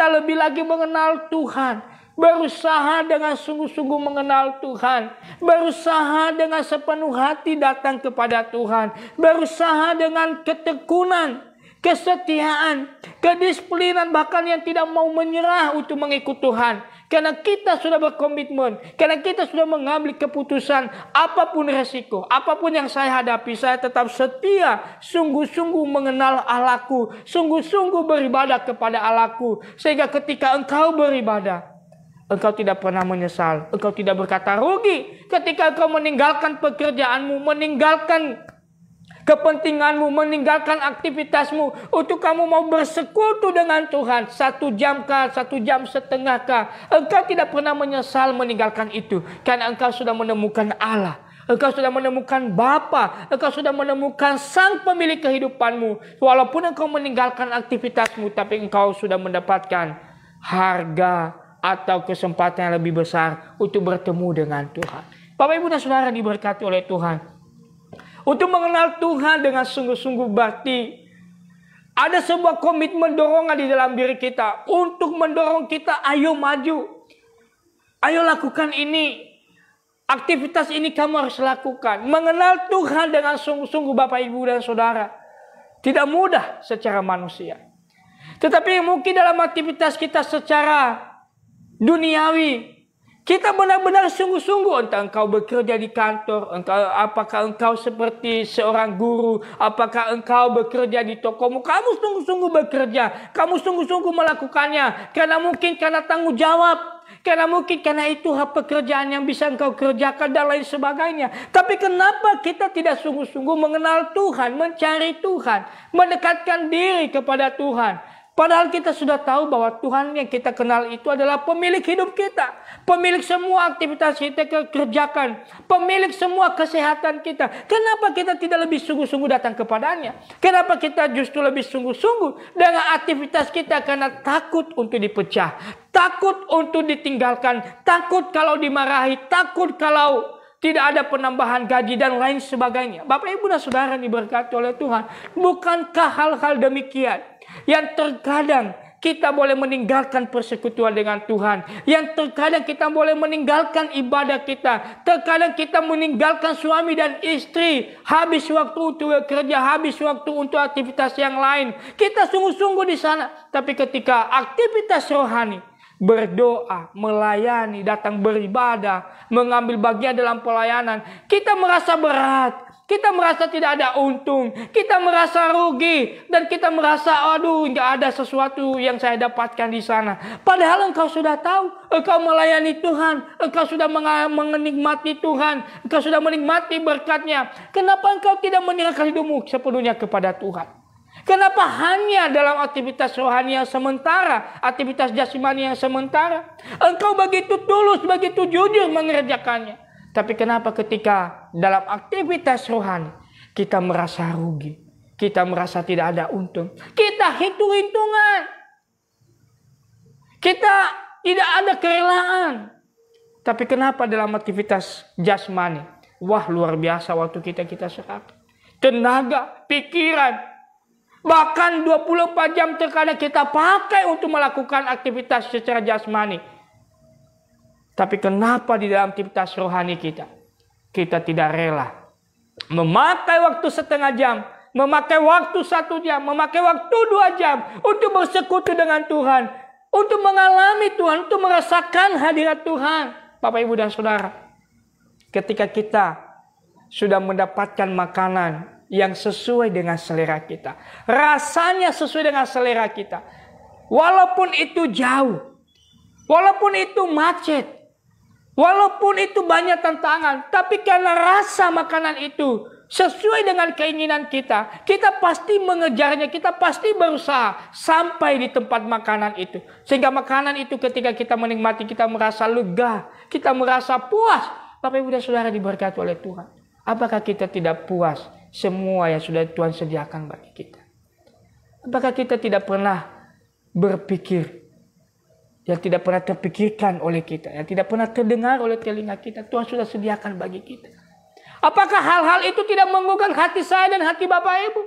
kita lebih lagi mengenal Tuhan. Berusaha dengan sungguh-sungguh mengenal Tuhan. Berusaha dengan sepenuh hati datang kepada Tuhan. Berusaha dengan ketekunan, kesetiaan, kedisiplinan, bahkan yang tidak mau menyerah untuk mengikut Tuhan. Karena kita sudah berkomitmen, karena kita sudah mengambil keputusan, apapun resiko, apapun yang saya hadapi, saya tetap setia, sungguh-sungguh mengenal Allahku, sungguh-sungguh beribadah kepada Allahku. Sehingga ketika engkau beribadah, engkau tidak pernah menyesal, engkau tidak berkata rugi. Ketika engkau meninggalkan pekerjaanmu, meninggalkan kepentinganmu, meninggalkan aktivitasmu untuk kamu mau bersekutu dengan Tuhan 1 jam kah, 1 jam setengah kah, engkau tidak pernah menyesal meninggalkan itu, karena engkau sudah menemukan Allah, engkau sudah menemukan Bapa, engkau sudah menemukan Sang Pemilik kehidupanmu. Walaupun engkau meninggalkan aktivitasmu, tapi engkau sudah mendapatkan harga atau kesempatan yang lebih besar untuk bertemu dengan Tuhan. Bapak, Ibu, dan Saudara diberkati oleh Tuhan. Untuk mengenal Tuhan dengan sungguh-sungguh berarti ada sebuah komitmen dorongan di dalam diri kita untuk mendorong kita, ayo maju. Ayo lakukan ini. Aktivitas ini kamu harus lakukan. Mengenal Tuhan dengan sungguh-sungguh, Bapak, Ibu, dan Saudara, tidak mudah secara manusia. Tetapi mungkin dalam aktivitas kita secara duniawi, kita benar-benar sungguh-sungguh. Entah engkau bekerja di kantor, apakah engkau seperti seorang guru, apakah engkau bekerja di tokomu, kamu sungguh-sungguh bekerja, kamu sungguh-sungguh melakukannya. Karena mungkin karena tanggung jawab, karena mungkin karena itu pekerjaan yang bisa engkau kerjakan dan lain sebagainya. Tapi kenapa kita tidak sungguh-sungguh mengenal Tuhan, mencari Tuhan, mendekatkan diri kepada Tuhan? Padahal kita sudah tahu bahwa Tuhan yang kita kenal itu adalah pemilik hidup kita. Pemilik semua aktivitas kita kerjakan. Pemilik semua kesehatan kita. Kenapa kita tidak lebih sungguh-sungguh datang kepadanya? Kenapa kita justru lebih sungguh-sungguh dengan aktivitas kita? Karena takut untuk dipecah. Takut untuk ditinggalkan. Takut kalau dimarahi. Takut kalau tidak ada penambahan gaji dan lain sebagainya. Bapak, Ibu, dan Saudara diberkati oleh Tuhan. Bukankah hal-hal demikian yang terkadang kita boleh meninggalkan persekutuan dengan Tuhan, yang terkadang kita boleh meninggalkan ibadah kita, terkadang kita meninggalkan suami dan istri, habis waktu untuk bekerja, habis waktu untuk aktivitas yang lain. Kita sungguh-sungguh di sana, tapi ketika aktivitas rohani, berdoa, melayani, datang beribadah, mengambil bagian dalam pelayanan, kita merasa berat. Kita merasa tidak ada untung. Kita merasa rugi. Dan kita merasa, aduh, nggak ada sesuatu yang saya dapatkan di sana. Padahal engkau sudah tahu. Engkau melayani Tuhan. Engkau sudah menikmati Tuhan. Engkau sudah menikmati berkatnya. Kenapa engkau tidak menyerahkan hidupmu sepenuhnya kepada Tuhan? Kenapa hanya dalam aktivitas rohani yang sementara, aktivitas jasmani yang sementara, engkau begitu tulus, begitu jujur mengerjakannya? Tapi kenapa ketika dalam aktivitas rohani kita merasa rugi, kita merasa tidak ada untung, kita hitung-hitungan, kita tidak ada kerelaan. Tapi kenapa dalam aktivitas jasmani, wah luar biasa waktu kita serahkan, tenaga, pikiran, bahkan 24 jam terkadang kita pakai untuk melakukan aktivitas secara jasmani. Tapi kenapa di dalam aktivitas rohani kita tidak rela memakai waktu setengah jam, memakai waktu 1 jam, memakai waktu 2 jam untuk bersekutu dengan Tuhan, untuk mengalami Tuhan, untuk merasakan hadirat Tuhan. Bapak, Ibu, dan Saudara, ketika kita sudah mendapatkan makanan yang sesuai dengan selera kita, rasanya sesuai dengan selera kita, walaupun itu jauh, walaupun itu macet, walaupun itu banyak tantangan, tapi karena rasa makanan itu sesuai dengan keinginan kita, kita pasti mengejarnya, kita pasti berusaha sampai di tempat makanan itu. Sehingga makanan itu ketika kita menikmati, kita merasa lega, kita merasa puas. Bapak, Ibu, dan Saudara diberkati oleh Tuhan. Apakah kita tidak puas semua yang sudah Tuhan sediakan bagi kita? Apakah kita tidak pernah berpikir, yang tidak pernah terpikirkan oleh kita, yang tidak pernah terdengar oleh telinga kita, Tuhan sudah sediakan bagi kita? Apakah hal-hal itu tidak menggugah hati saya dan hati Bapak, Ibu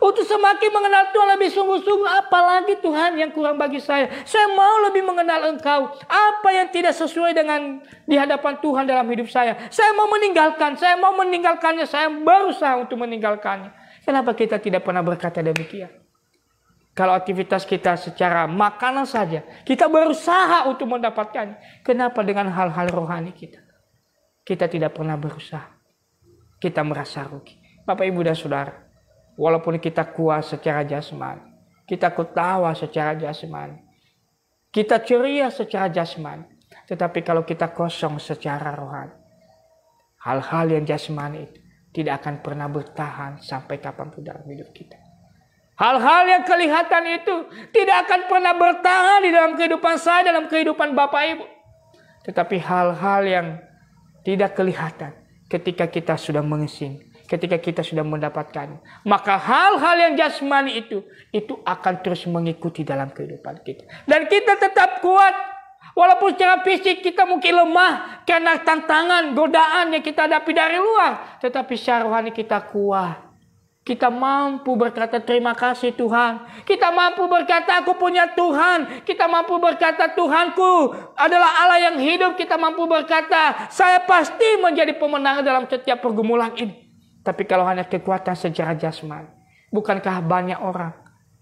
Untuk semakin mengenal Tuhan lebih sungguh-sungguh. Apalagi Tuhan yang kurang bagi saya. Saya mau lebih mengenal Engkau. Apa yang tidak sesuai dengan di hadapan Tuhan dalam hidup saya. Saya mau meninggalkan. Saya mau meninggalkannya. Saya berusaha untuk meninggalkannya. Kenapa kita tidak pernah berkata demikian? Kalau aktivitas kita secara makanan saja. Kita berusaha untuk mendapatkannya. Kenapa dengan hal-hal rohani kita? Kita tidak pernah berusaha. Kita merasa rugi. Bapak, Ibu, dan Saudara. Walaupun kita kuat secara jasmani. Kita ketawa secara jasmani. Kita ceria secara jasmani. Tetapi kalau kita kosong secara rohani. Hal-hal yang jasmani itu tidak akan pernah bertahan sampai kapanpun dalam hidup kita. Hal-hal yang kelihatan itu tidak akan pernah bertahan di dalam kehidupan saya, dalam kehidupan Bapak Ibu. Tetapi hal-hal yang tidak kelihatan ketika kita sudah mengising, ketika kita sudah mendapatkan, maka hal-hal yang jasmani itu akan terus mengikuti dalam kehidupan kita. Dan kita tetap kuat. Walaupun secara fisik kita mungkin lemah karena tantangan, godaan yang kita hadapi dari luar. Tetapi secara rohani kita kuat. Kita mampu berkata terima kasih Tuhan. Kita mampu berkata aku punya Tuhan. Kita mampu berkata Tuhanku adalah Allah yang hidup. Kita mampu berkata saya pasti menjadi pemenang dalam setiap pergumulan ini. Tapi kalau hanya kekuatan secara jasmani. Bukankah banyak orang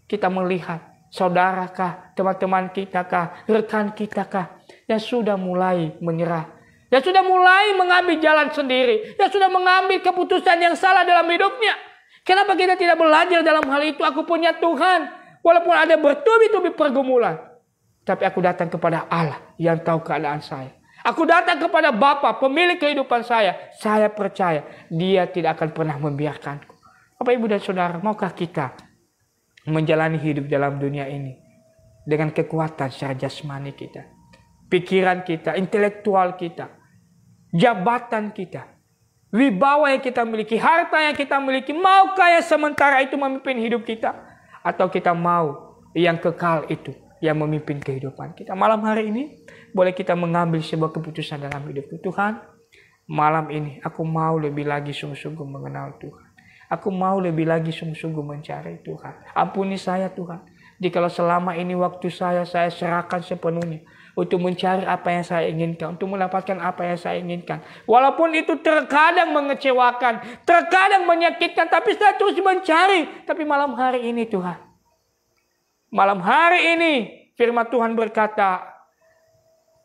kita melihat. Saudarakah, teman-teman kita kah, rekan kita kah, yang sudah mulai menyerah. Yang sudah mulai mengambil jalan sendiri. Yang sudah mengambil keputusan yang salah dalam hidupnya. Kenapa kita tidak belajar dalam hal itu? Aku punya Tuhan. Walaupun ada bertubi-tubi pergumulan. Tapi aku datang kepada Allah yang tahu keadaan saya. Aku datang kepada Bapa, pemilik kehidupan saya. Saya percaya Dia tidak akan pernah membiarkanku. Bapak, Ibu, dan Saudara, maukah kita menjalani hidup dalam dunia ini dengan kekuatan secara jasmani kita, pikiran kita, intelektual kita, jabatan kita, wibawa yang kita miliki, harta yang kita miliki, maukah yang sementara itu memimpin hidup kita, atau kita mau yang kekal itu yang memimpin kehidupan kita? Malam hari ini boleh kita mengambil sebuah keputusan dalam hidupku. Tuhan, malam ini aku mau lebih lagi sungguh-sungguh mengenal Tuhan. Aku mau lebih lagi sungguh-sungguh mencari Tuhan. Ampuni saya Tuhan. Jikalau selama ini waktu saya serahkan sepenuhnya. Untuk mencari apa yang saya inginkan. Untuk mendapatkan apa yang saya inginkan. Walaupun itu terkadang mengecewakan. Terkadang menyakitkan. Tapi saya terus mencari. Tapi malam hari ini Tuhan. Malam hari ini firman Tuhan berkata.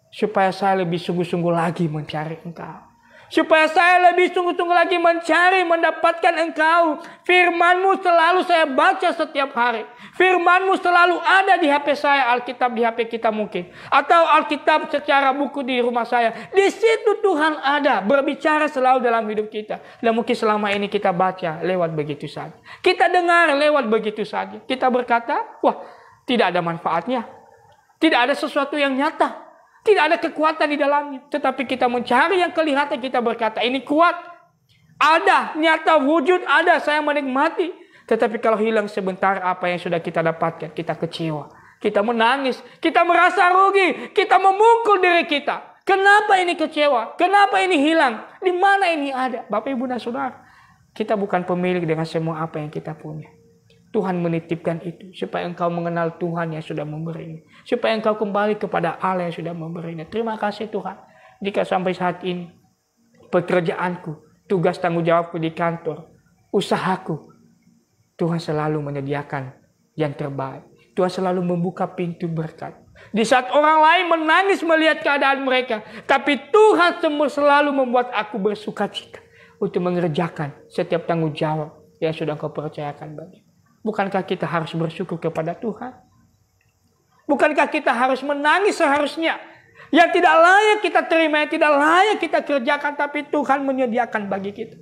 Supaya saya lebih sungguh-sungguh lagi mencari Engkau. Supaya saya lebih sungguh-sungguh lagi mencari, mendapatkan Engkau. Firman-Mu selalu saya baca setiap hari. Firman-Mu selalu ada di HP saya, Alkitab di HP kita mungkin. Atau Alkitab secara buku di rumah saya. Di situ Tuhan ada, berbicara selalu dalam hidup kita. Dan mungkin selama ini kita baca lewat begitu saja. Kita dengar lewat begitu saja. Kita berkata, wah, tidak ada manfaatnya. Tidak ada sesuatu yang nyata. Tidak ada kekuatan di dalamnya. Tetapi kita mencari yang kelihatan, kita berkata ini kuat. Ada, nyata, wujud ada, saya menikmati. Tetapi kalau hilang sebentar apa yang sudah kita dapatkan, kita kecewa. Kita menangis, kita merasa rugi, kita memukul diri kita. Kenapa ini kecewa? Kenapa ini hilang? Di mana ini ada? Bapak, Ibu, dan Saudara, kita bukan pemilik dengan semua apa yang kita punya. Tuhan menitipkan itu supaya engkau mengenal Tuhan yang sudah memberinya. Supaya engkau kembali kepada Allah yang sudah memberinya. Terima kasih Tuhan. Jika sampai saat ini pekerjaanku, tugas tanggung jawabku di kantor, usahaku, Tuhan selalu menyediakan yang terbaik. Tuhan selalu membuka pintu berkat. Di saat orang lain menangis melihat keadaan mereka, tapi Tuhan selalu membuat aku bersukacita untuk mengerjakan setiap tanggung jawab yang sudah Engkau percayakan bagi. Bukankah kita harus bersyukur kepada Tuhan? Bukankah kita harus menangis seharusnya? Yang tidak layak kita terima, yang tidak layak kita kerjakan, tapi Tuhan menyediakan bagi kita.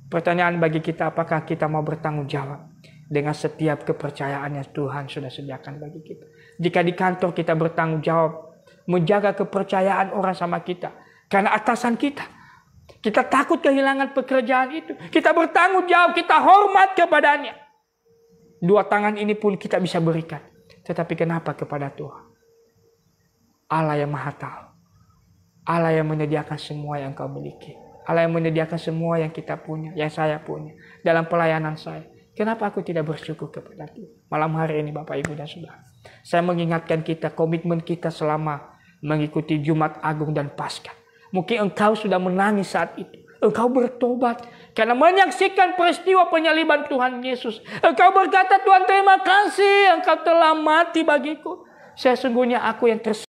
Pertanyaan bagi kita, apakah kita mau bertanggung jawab dengan setiap kepercayaan yang Tuhan sudah sediakan bagi kita? Jika di kantor kita bertanggung jawab, menjaga kepercayaan orang sama kita, karena atasan kita. Kita takut kehilangan pekerjaan itu. Kita bertanggung jawab, kita hormat kepadanya. Dua tangan ini pun kita bisa berikan. Tetapi kenapa kepada Tuhan? Allah yang Maha Tahu. Allah yang menyediakan semua yang kau miliki. Allah yang menyediakan semua yang kita punya, yang saya punya. Dalam pelayanan saya. Kenapa aku tidak bersyukur kepada Tuhan? Malam hari ini Bapak Ibu dan Saudara, saya mengingatkan kita, komitmen kita selama mengikuti Jumat Agung dan Paskah. Mungkin engkau sudah menangis saat itu. Engkau bertobat karena menyaksikan peristiwa penyaliban Tuhan Yesus. Engkau berkata, Tuhan terima kasih, engkau telah mati bagiku. Sesungguhnya aku yang